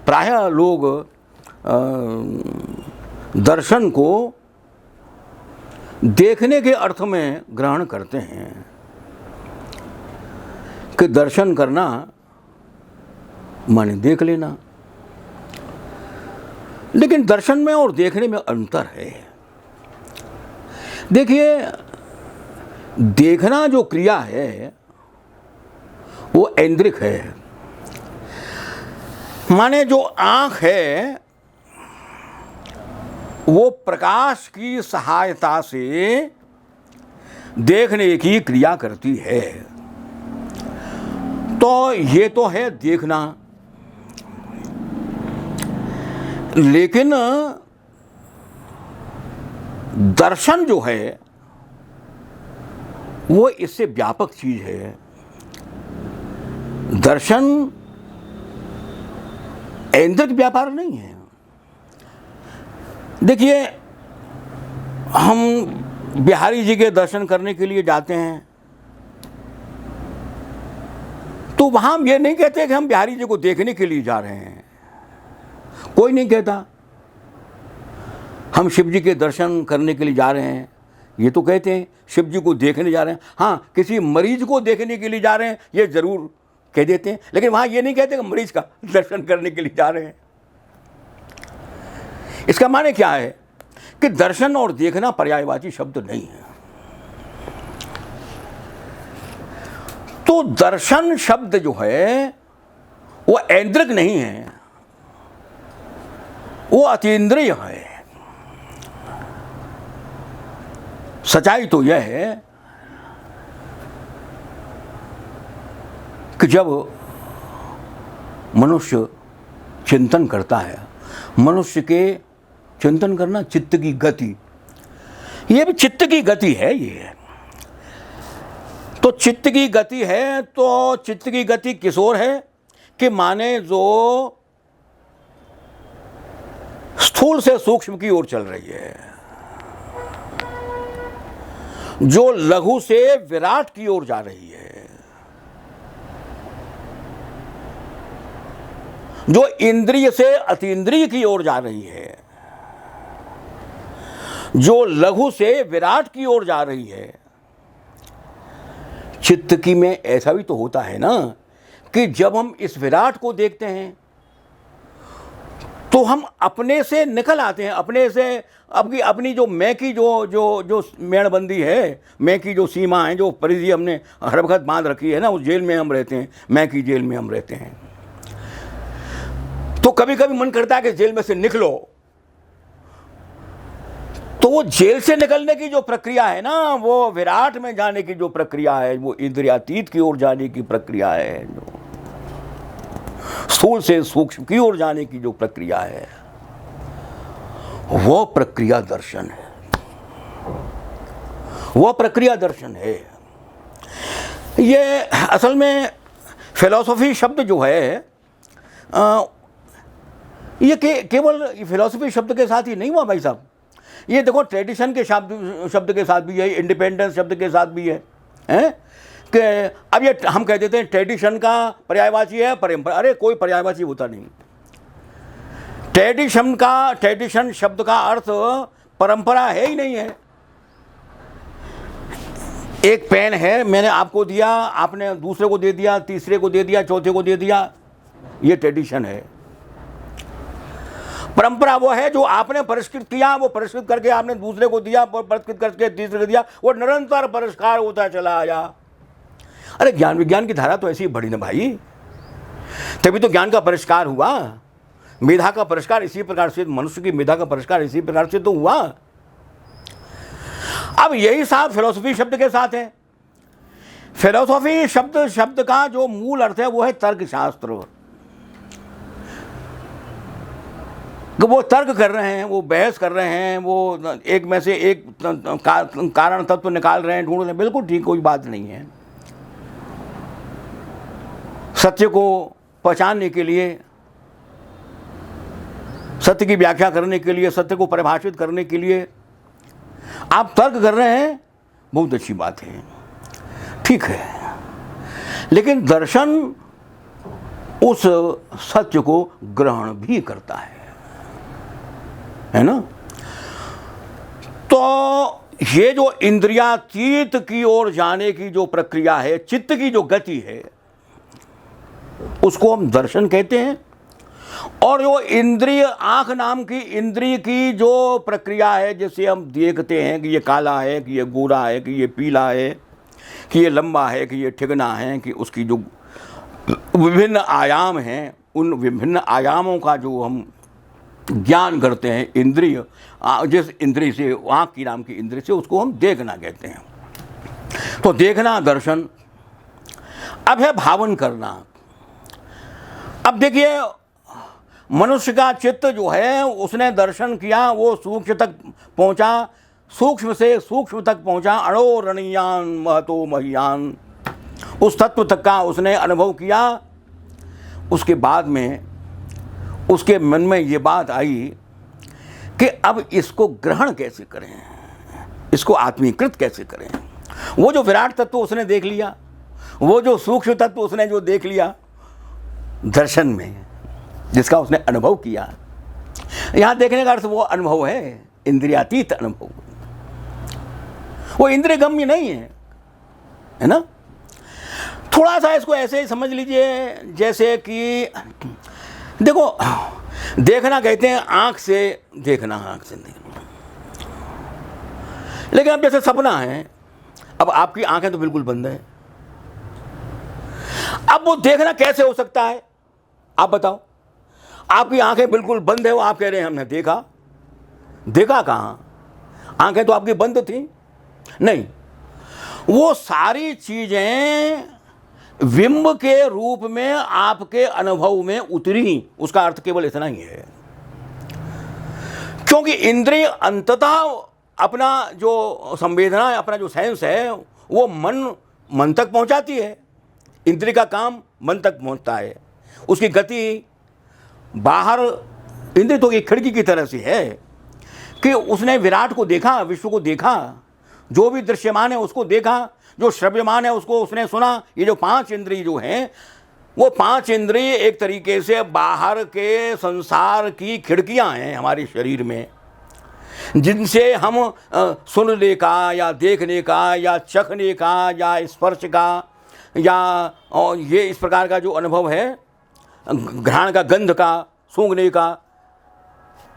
प्रायः लोग दर्शन को देखने के अर्थ में ग्रहण करते हैं कि दर्शन करना माने देख लेना, लेकिन दर्शन में और देखने में अंतर है। देखिए, देखना जो क्रिया है वो ऐन्द्रिक है, माने जो आँख है वो प्रकाश की सहायता से देखने की क्रिया करती है। तो ये तो है देखना, लेकिन दर्शन जो है वो इससे व्यापक चीज है। दर्शन ऐन्द्रिक व्यापार नहीं है। देखिए, हम बिहारी जी के दर्शन करने के लिए जाते हैं तो वहां हम ये नहीं कहते कि हम बिहारी जी को देखने के लिए जा रहे हैं, कोई नहीं कहता। हम शिव जी के दर्शन करने के लिए जा रहे हैं, ये तो कहते हैं शिव जी को देखने जा रहे हैं। हाँ, किसी मरीज को देखने के लिए जा रहे हैं ये जरूर कह देते हैं, लेकिन वहां ये नहीं कहते कि मरीज का दर्शन करने के लिए जा रहे हैं। इसका माने क्या है कि दर्शन और देखना पर्यायवाची शब्द नहीं है। तो दर्शन शब्द जो है वो ऐन्द्रिक नहीं है, वो अतीन्द्रिय है। सच्चाई तो यह है कि जब मनुष्य चिंतन करता है, मनुष्य के चिंतन करना चित्त की गति, ये भी चित्त की गति है। ये तो चित्त की गति है, तो चित्त की गति किस ओर है कि माने जो स्थूल से सूक्ष्म की ओर चल रही है, जो लघु से विराट की ओर जा रही है, जो इंद्रिय से अतीन्द्रिय की ओर जा रही है, जो लघु से विराट की ओर जा रही है। चित्त की में ऐसा भी तो होता है ना कि जब हम इस विराट को देखते हैं तो हम अपने से निकल आते हैं, अपने से अपनी जो मैं की जो मेड़बंदी है, मैं की जो सीमा है, जो परिधि हमने हर वक्त बांध रखी है ना, उस जेल में हम रहते हैं, मैं की जेल में हम रहते हैं। तो कभी कभी मन करता है कि जेल में से निकलो, तो वो जेल से निकलने की जो प्रक्रिया है ना, वो विराट में जाने की जो प्रक्रिया है, वो इंद्रियातीत की ओर जाने की प्रक्रिया है, जो स्थूल से सूक्ष्म की ओर जाने की जो प्रक्रिया है, वो प्रक्रिया दर्शन है, वो प्रक्रिया दर्शन है। ये असल में फिलॉसफी शब्द जो है ये केवल फिलॉसफी शब्द के साथ ही नहीं हुआ भाई साहब। ये देखो ट्रेडिशन के शब्द के साथ भी है, इंडिपेंडेंस शब्द के साथ भी है, हैं कि अब ये हम कह देते हैं ट्रेडिशन का पर्यायवाची है परंपरा। अरे कोई पर्यायवाची होता नहीं। ट्रेडिशन शब्द का अर्थ परंपरा है ही नहीं है। एक पेन है, मैंने आपको दिया, आपने दूसरे को दे दिया, तीसरे को दे दिया, चौथे को दे दिया, ये ट्रेडिशन है। परंपरा वो है जो आपने परिष्कृत किया, वो परिष्कृत करके आपने दूसरे को दिया, परिष्कृत करके तीसरे को दिया, वो निरंतर परिष्कार होता चला आया। अरे ज्ञान विज्ञान की धारा तो ऐसी बढ़ी ना भाई, तभी तो ज्ञान का परिष्कार हुआ, मेधा का परिष्कार इसी प्रकार से, मनुष्य की मेधा का परिष्कार इसी प्रकार से तो हुआ। अब यही साथ फिलॉसफी शब्द के साथ है। फिलॉसफी शब्द का जो मूल अर्थ है वो है तर्कशास्त्र। वो तर्क कर रहे हैं, वो बहस कर रहे हैं, वो एक में से एक कारण तत्व निकाल रहे हैं, ढूंढ रहे हैं, बिल्कुल ठीक, कोई बात नहीं है। सत्य को पहचानने के लिए, सत्य की व्याख्या करने के लिए, सत्य को परिभाषित करने के लिए आप तर्क कर रहे हैं, बहुत अच्छी बात है, ठीक है। लेकिन दर्शन उस सत्य को ग्रहण भी करता है ना। तो ये जो इंद्रियातीत की ओर जाने की जो प्रक्रिया है, चित्त की जो गति है, उसको हम दर्शन कहते हैं। और जो इंद्रिय, आंख नाम की इंद्रिय की जो प्रक्रिया है, जिसे हम देखते हैं कि ये काला है, कि ये गोरा है, कि ये पीला है, कि ये लंबा है, कि ये ठिगना है, कि उसकी जो विभिन्न आयाम हैं, उन विभिन्न आयामों का जो हम ज्ञान करते हैं इंद्रिय, जिस इंद्रिय से, आँख की नाम की इंद्रिय से, उसको हम देखना कहते हैं। तो देखना दर्शन। अब है भावन करना। अब देखिए, मनुष्य का चित्त जो है, उसने दर्शन किया, वो सूक्ष्म तक पहुंचा, सूक्ष्म से सूक्ष्म तक पहुंचा, अणोरणीयान महतो महियान, उस तत्व तक का उसने अनुभव किया। उसके बाद में उसके मन में ये बात आई कि अब इसको ग्रहण कैसे करें, इसको आत्मीकृत कैसे करें। वो जो विराट तत्व उसने देख लिया, वो जो सूक्ष्म तत्व उसने जो देख लिया दर्शन में, जिसका उसने अनुभव किया। यहाँ देखने का अर्थ वो अनुभव है, इंद्रियातीत अनुभव, वो इंद्रियगम्य नहीं है ना। थोड़ा सा इसको ऐसे ही समझ लीजिए जैसे कि देखो, देखना कहते हैं आंख से देखना, आंख से देखना। लेकिन अब जैसे सपना है, अब आपकी आंखें तो बिल्कुल बंद है, अब वो देखना कैसे हो सकता है, आप बताओ। आपकी आंखें बिल्कुल बंद है, वो आप कह रहे हैं हमने देखा। देखा कहां? आंखें तो आपकी बंद थी नहीं। वो सारी चीजें बिंब के रूप में आपके अनुभव में उतरी, उसका अर्थ केवल इतना ही है। क्योंकि इंद्रिय अंततः अपना जो संवेदना, अपना जो सेंस है, वो मन तक पहुंचाती है। इंद्रिय का काम मन तक पहुंचता है, उसकी गति बाहर। इंद्रिय तो एक खिड़की की तरह से है कि उसने विराट को देखा, विश्व को देखा, जो भी दृश्यमान है उसको देखा, जो श्रव्यमान है उसको उसने सुना। ये जो पांच इंद्रिय जो हैं, वो पांच इंद्रिय एक तरीके से बाहर के संसार की खिड़कियां हैं हमारे शरीर में, जिनसे हम सुनने का या देखने का या चखने का या स्पर्श का या ये इस प्रकार का जो अनुभव है, घ्राण का, गंध का, सूंघने का,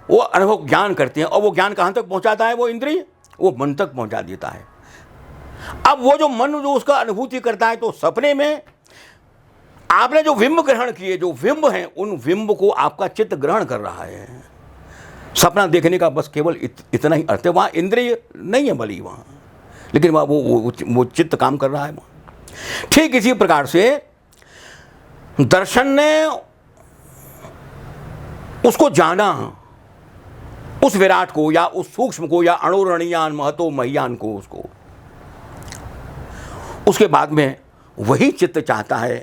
वो अनुभव ज्ञान करते हैं। और वो ज्ञान कहाँ तक पहुँचाता है वो इंद्रिय? वो मन तक पहुँचा देता है। अब वो जो मन जो उसका अनुभूति करता है, तो सपने में आपने जो बिंब ग्रहण किए, जो बिंब हैं, उन बिंब को आपका चित्त ग्रहण कर रहा है। सपना देखने का बस केवल इतना ही अर्थ है। वहाँ इंद्रिय नहीं है भली वहाँ, लेकिन वहाँ वो चित्त काम कर रहा है वहाँ। ठीक इसी प्रकार से दर्शन ने उसको जाना, उस विराट को या उस सूक्ष्म को या अणुरणीयान महतो महियान को, उसके बाद में वही चित्त चाहता है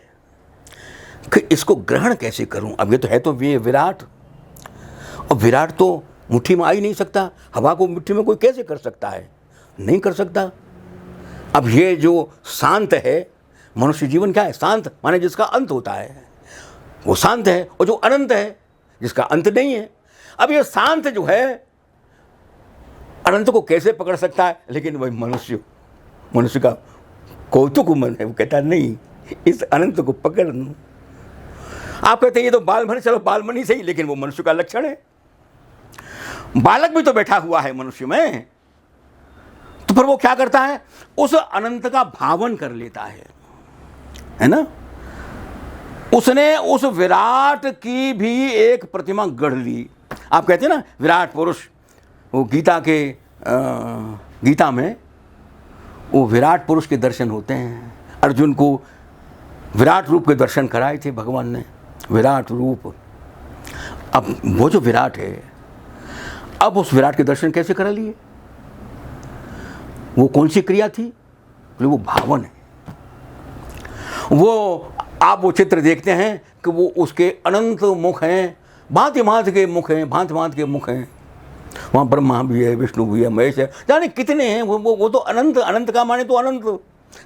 कि इसको ग्रहण कैसे करूं। अब ये तो है तो ये विराट, और विराट तो मुट्ठी में आ ही नहीं सकता। हवा को मुट्ठी में कोई कैसे कर सकता है? नहीं कर सकता। अब ये जो शांत है, मनुष्य जीवन क्या है? शांत माने जिसका अंत होता है, वो शांत है। और जो अनंत है, जिसका अंत नहीं है। अब ये शांत जो है अनंत को कैसे पकड़ सकता है? लेकिन वही मनुष्य का कौतुक मन है, वो कहता है नहीं, इस अनंत को पकड़ लूं। आप कहते हैं ये तो बालमन, चलो बालमन ही सही, लेकिन वो मनुष्य का लक्षण है। बालक भी तो बैठा हुआ है मनुष्य में, तो फिर वो क्या करता है? उस अनंत का भावन कर लेता है ना। उसने उस विराट की भी एक प्रतिमा गढ़ ली। आप कहते हैं ना विराट पुरुष, वो गीता में वो विराट पुरुष के दर्शन होते हैं। अर्जुन को विराट रूप के दर्शन कराए थे भगवान ने, विराट रूप। अब वो जो विराट है, अब उस विराट के दर्शन कैसे करा लिए? वो कौन सी क्रिया थी? वो भावन है। वो आप वो चित्र देखते हैं कि वो उसके अनंत मुख हैं, भांति भांति के मुख हैं, भांति भांति के मुख हैं। वहाँ ब्रह्मा भी है, विष्णु भी है, महेश है, जाने कितने हैं। वो तो अनंत, अनंत का माने तो अनंत,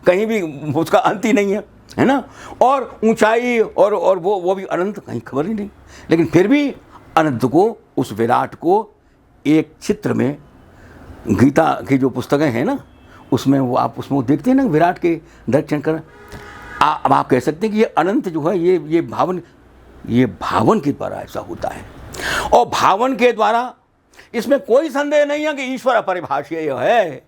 कहीं भी उसका अंत ही नहीं है। है ना, और ऊंचाई और वो भी अनंत, कहीं खबर ही नहीं। लेकिन फिर भी अनंत को, उस विराट को एक चित्र में, गीता की जो पुस्तकें हैं ना उसमें वो आप उसमें वो देखते हैं ना, विराट के दर्शन कर। अब आप कह सकते हैं कि ये अनंत जो है ये भावन के द्वारा ऐसा होता है, और भावन के द्वारा इसमें कोई संदेह नहीं है कि ईश्वर अपरिभाषीय है।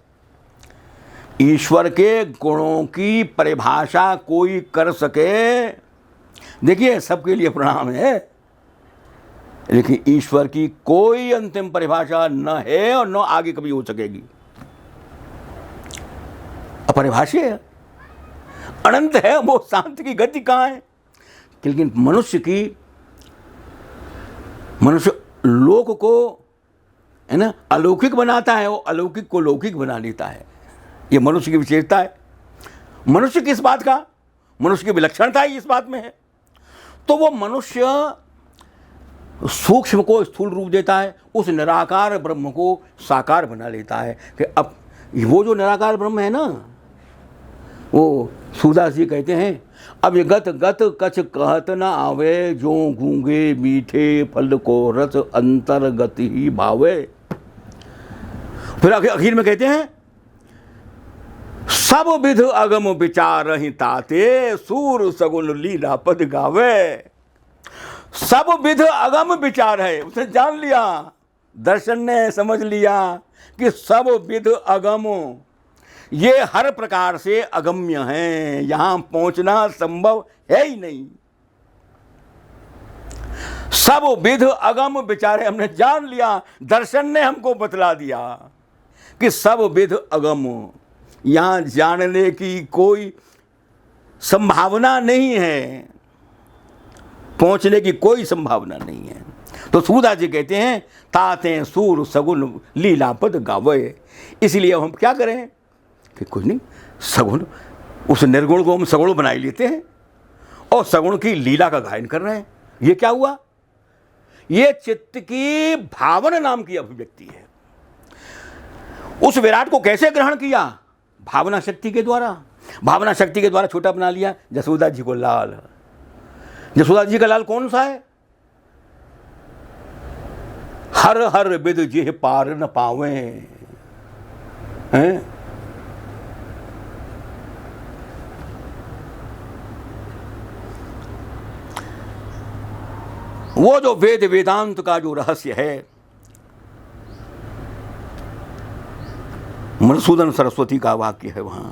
ईश्वर के गुणों की परिभाषा कोई कर सके, देखिए सबके लिए प्रणाम है, लेकिन ईश्वर की कोई अंतिम परिभाषा न है और न आगे कभी हो सकेगी। अपरिभाषीय है, अनंत है, वो शांति की गति कहाँ है। लेकिन मनुष्य लोक को, है ना, अलौकिक बनाता है, वो अलौकिक को लौकिक बना लेता है। ये मनुष्य की विशेषता है। मनुष्य किस बात का, मनुष्य की विलक्षणता ही इस बात में है। तो वो मनुष्य सूक्ष्म को स्थूल रूप देता है, उस निराकार ब्रह्म को साकार बना लेता है। कि अब वो जो निराकार ब्रह्म है ना, वो सूरदास जी कहते हैं, अब ये गत गत कछ कहत न आवे, जो गूंगे मीठे फल को रस अंतर्गत ही भावे। फिर आखिर में कहते हैं, सब विध अगम विचार ही ताते, सूर सगुन लीला पद गावे। सब विध अगम विचार है, उसने जान लिया, दर्शन ने समझ लिया कि सब विध अगम, ये हर प्रकार से अगम्य है, यहां पहुंचना संभव है ही नहीं। सब विध अगम विचार है, हमने जान लिया, दर्शन ने हमको बतला दिया कि सब विध अगम, यहां जानने की कोई संभावना नहीं है, पहुंचने की कोई संभावना नहीं है। तो सूरदास जी कहते हैं, ताते सूर सगुन लीला पद गावे। इसलिए हम क्या करें कि कुछ नहीं, सगुण, उस निर्गुण को हम सगुण बना लेते हैं और सगुण की लीला का गायन कर रहे हैं। ये क्या हुआ, ये चित्त की भावन नाम की अभिव्यक्ति है। उस विराट को कैसे ग्रहण किया, भावना शक्ति के द्वारा। भावना शक्ति के द्वारा छोटा बना लिया जसोदा जी को लाल। जसोदा जी का लाल कौन सा है, हर हर विद जिह पार न पावे हैं। वो जो वेद वेदांत का जो रहस्य है, मधुसूदन सरस्वती का वाक्य है वहां,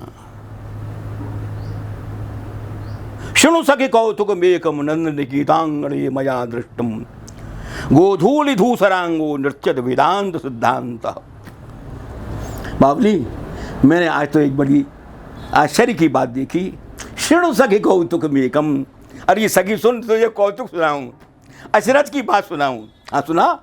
शृणु सखि कौतुक मेकम नंद गीतांगणे मया दृष्टम, गोधूलि धूसरांगो नृत्यत वेदांत सिद्धांत। बाबली, मैंने आज तो एक बड़ी आश्चर्य की बात देखी। शृणु सखि कौतुक मेकम, अरे सखी सुन, तुझे कौतुक सुनाऊं, अचरज की बात सुनाऊं। हाँ सुना।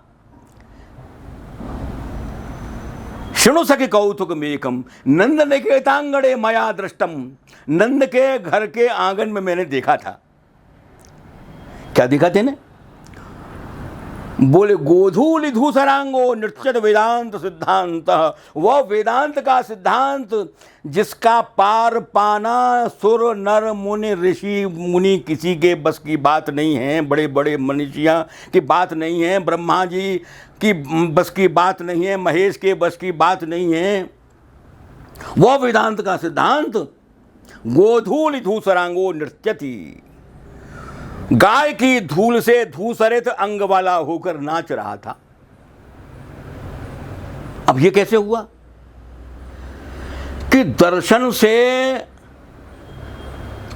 शृणु सखि कौतुक मेकम, नंद निकेतांगणे मया दृष्टम, नंद के घर के आंगन में मैंने देखा था। क्या देखा तेने, बोले गोधूलि धूसरांगो नृत्यत वेदांत सिद्धांत। वह वेदांत का सिद्धांत जिसका पार पाना सुर नर मुनि ऋषि मुनि किसी के बस की बात नहीं है, बड़े बड़े मनुष्यों की बात नहीं है, ब्रह्मा जी की बस की बात नहीं है, महेश के बस की बात नहीं है। वह वेदांत का सिद्धांत गोधूलि धूसरांगो नृत्यति, गाय की धूल से धूसरित अंग वाला होकर नाच रहा था। अब यह कैसे हुआ कि दर्शन से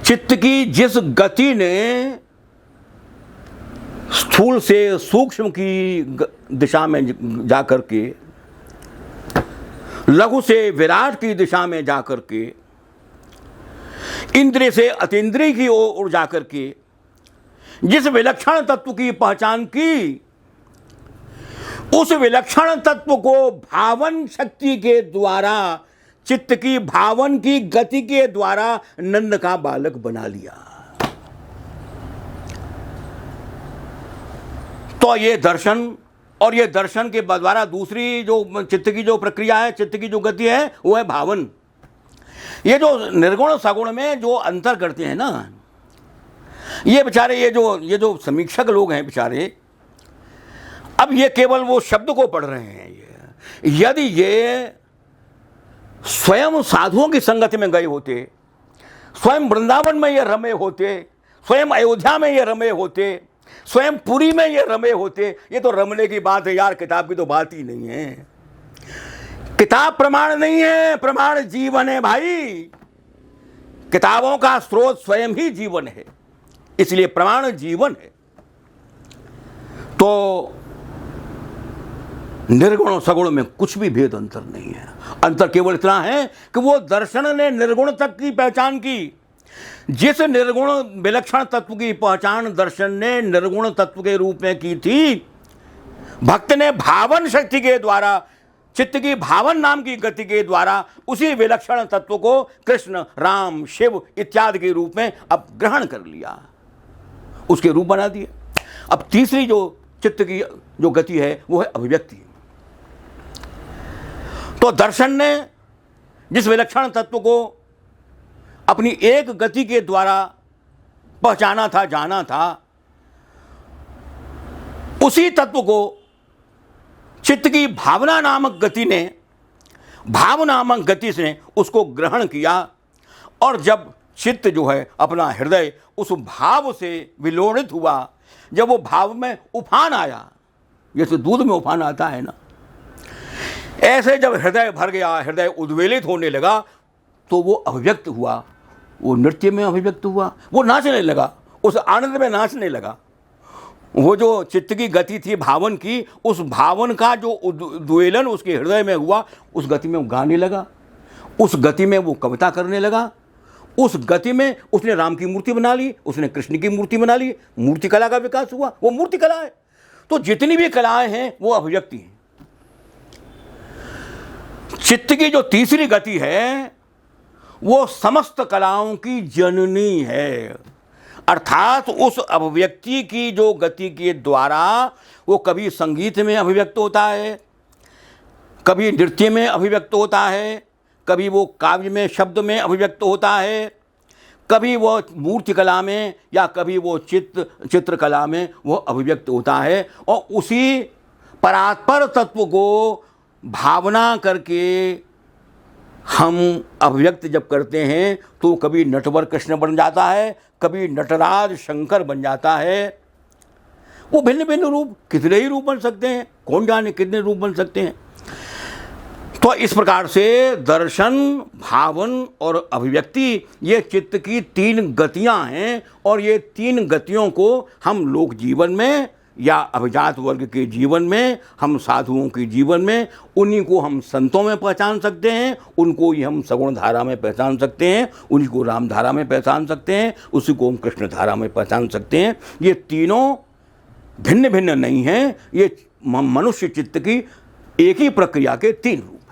चित्त की जिस गति ने स्थूल से सूक्ष्म की दिशा में जाकर के, लघु से विराट की दिशा में जाकर के, इंद्रिय से अतीन्द्रिय की ओर जाकर के जिस विलक्षण तत्व की पहचान की, उस विलक्षण तत्व को भावन शक्ति के द्वारा, चित्त की भावन की गति के द्वारा नंद का बालक बना लिया। तो ये दर्शन, और ये दर्शन के द्वारा दूसरी जो चित्त की जो प्रक्रिया है, चित्त की जो गति है, वो है भावन। ये जो निर्गुण सगुण में जो अंतर करते हैं ना, ये बेचारे ये जो समीक्षक लोग हैं बेचारे, अब ये केवल वो शब्द को पढ़ रहे हैं। यदि ये स्वयं साधुओं की संगति में गए होते, स्वयं वृंदावन में ये रमे होते, स्वयं अयोध्या में ये रमे होते, स्वयं पुरी में ये रमे होते, ये तो रमने की बात है यार, किताब की तो बात ही नहीं है। किताब प्रमाण नहीं है, प्रमाण जीवन है भाई। किताबों का स्रोत स्वयं ही जीवन है, इसलिए प्रमाण जीवन है। तो निर्गुण और सगुण में कुछ भी भेद अंतर नहीं है। अंतर केवल इतना है कि वो दर्शन ने निर्गुण तक की पहचान की। जिस निर्गुण विलक्षण तत्व की पहचान दर्शन ने निर्गुण तत्व के रूप में की थी, भक्त ने भावन शक्ति के द्वारा, चित्त की भावन नाम की गति के द्वारा उसी विलक्षण तत्व को कृष्ण, राम, शिव इत्यादि के रूप में अब ग्रहण कर लिया, उसके रूप बना दिए। अब तीसरी जो चित्त की जो गति है वो है अभिव्यक्ति। तो दर्शन ने जिस विलक्षण तत्व को अपनी एक गति के द्वारा पहचाना था, जाना था, उसी तत्व को चित्त की भावना नामक गति ने, भाव नामक गति से उसको ग्रहण किया। और जब चित्त जो है अपना हृदय उस भाव से विलोड़ित हुआ, जब वो भाव में उफान आया, जैसे दूध में उफान आता है ना, ऐसे जब हृदय भर गया, हृदय उद्वेलित होने लगा, तो वो अभिव्यक्त हुआ, वो नृत्य में अभिव्यक्त हुआ, वो नाचने लगा, उस आनंद में नाचने लगा। वो जो चित्त की गति थी भावन की, उस भावन का जो उद्वेलन उसके हृदय में हुआ, उस गति में वो गाने लगा, उस गति में वो कविता करने लगा, उस गति में उसने राम की मूर्ति बना ली, उसने कृष्ण की मूर्ति बना ली, मूर्ति कला का विकास हुआ। वो मूर्ति कला है। तो जितनी भी कलाएं हैं वो अभिव्यक्ति हैं। चित्त की जो तीसरी गति है वो समस्त कलाओं की जननी है, अर्थात उस अभिव्यक्ति की जो गति के द्वारा वो कभी संगीत में अभिव्यक्त होता है, कभी नृत्य में अभिव्यक्त होता है, कभी वो काव्य में शब्द में अभिव्यक्त होता है, कभी वो मूर्ति कला में, या कभी वो चित्रकला में वो अभिव्यक्त होता है। और उसी परात्पर तत्व को भावना करके हम अभिव्यक्त जब करते हैं तो कभी नटवर कृष्ण बन जाता है, कभी नटराज शंकर बन जाता है। वो भिन्न भिन्न रूप, कितने ही रूप बन सकते हैं, कौन जाने कितने रूप बन सकते हैं। तो इस प्रकार से दर्शन, भावन और अभिव्यक्ति ये चित्त की तीन गतियां हैं। और ये तीन गतियों को हम लोक जीवन में या अभिजात वर्ग के जीवन में, हम साधुओं के जीवन में, उन्हीं को हम संतों में पहचान सकते हैं, उनको ही हम सगुण धारा में पहचान सकते हैं, उन्हीं को राम धारा में पहचान सकते हैं, उसी को हम कृष्ण धारा में पहचान सकते हैं। ये तीनों भिन्न भिन्न नहीं हैं, ये मनुष्य चित्त की एक ही प्रक्रिया के तीन रूप।